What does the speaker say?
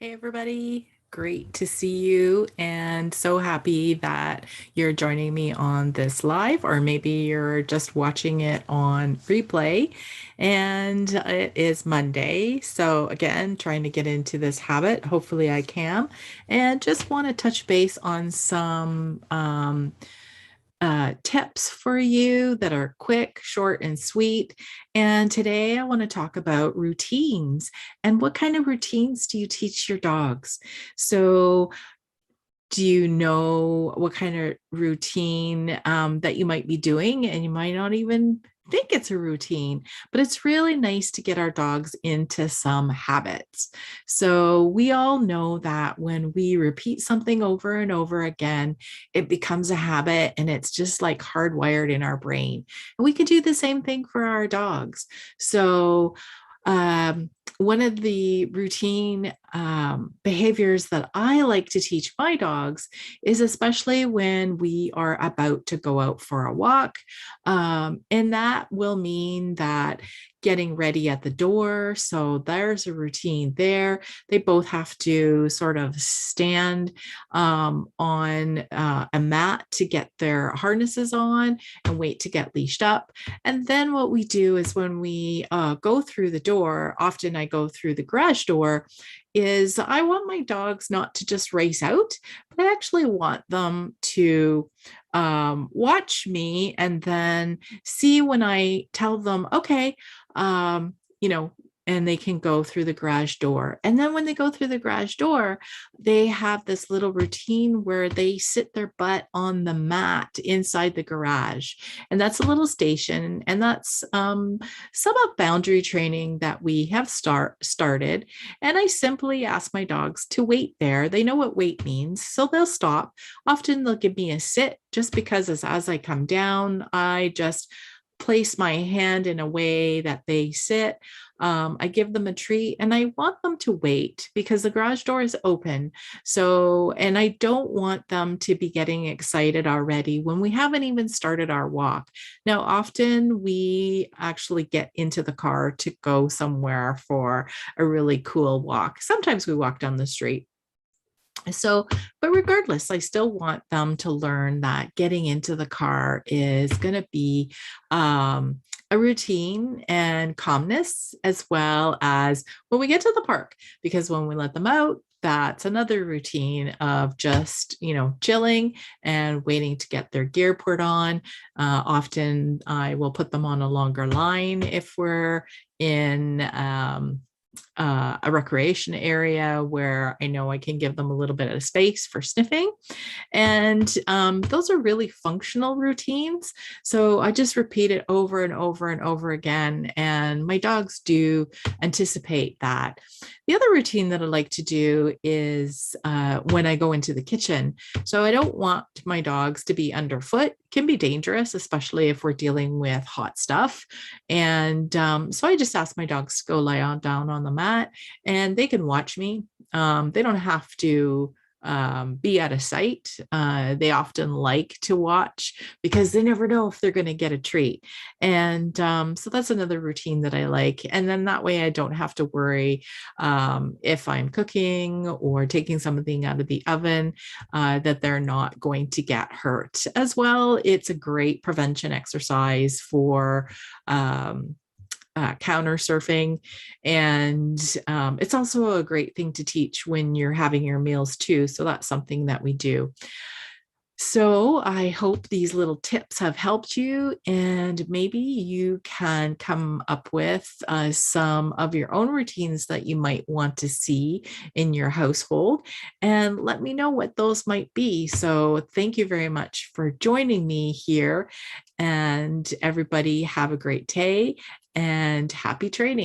Hey, everybody. Great to see you, and so happy that you're joining me on this live, or maybe you're just watching it on replay. And it is Monday. So, again, trying to get into this habit. Hopefully, I can. And just want to touch base on some tips for you that are quick, short, and sweet. And today I want to talk about routines and what kind of routines do you teach your dogs? So, do you know what kind of routine that you might be doing? And you might not even think it's a routine, but it's really nice to get our dogs into some habits. So we all know that when we repeat something over and over again, it becomes a habit and it's just like hardwired in our brain. And we can do the same thing for our dogs. So one of the routine behaviors that I like to teach my dogs is especially when we are about to go out for a walk. And that will mean that getting ready at the door. So there's a routine there. They both have to sort of stand on a mat to get their harnesses on and wait to get leashed up. And then what we do is when we go through the door, often I go through the garage door, is I want my dogs not to just race out, but I actually want them to watch me and then see when I tell them, okay, you know, and they can go through the garage door. And then when they go through the garage door, they have this little routine where they sit their butt on the mat inside the garage. And that's a little station. And that's some of boundary training that we have started. And I simply ask my dogs to wait there. They know what wait means, so they'll stop. Often they'll give me a sit just because as I come down, I just place my hand in a way that they sit. I give them a treat and I want them to wait because the garage door is open. So, and I don't want them to be getting excited already when we haven't even started our walk. Now, often we actually get into the car to go somewhere for a really cool walk. Sometimes we walk down the street. So, but regardless, I still want them to learn that getting into the car is going to be a routine and calmness, as well as when we get to the park, because when we let them out, that's another routine of just, chilling and waiting to get their gear put on. Often I will put them on a longer line if we're in a recreation area where I know I can give them a little bit of space for sniffing. And those are really functional routines. So I just repeat it over and over and over again. And my dogs do anticipate that. The other routine that I like to do is when I go into the kitchen. So I don't want my dogs to be underfoot. It can be dangerous, especially if we're dealing with hot stuff. And so I just ask my dogs to go lie down on the mat and they can watch me. They don't have to be out of sight. They often like to watch because they never know if they're going to get a treat. And so that's another routine that I like. And then that way I don't have to worry if I'm cooking or taking something out of the oven that they're not going to get hurt. As well, it's a great prevention exercise for counter surfing. And it's also a great thing to teach when you're having your meals too. So that's something that we do. So I hope these little tips have helped you, and maybe you can come up with some of your own routines that you might want to see in your household, and let me know what those might be. So thank you very much for joining me here, and everybody have a great day and happy training.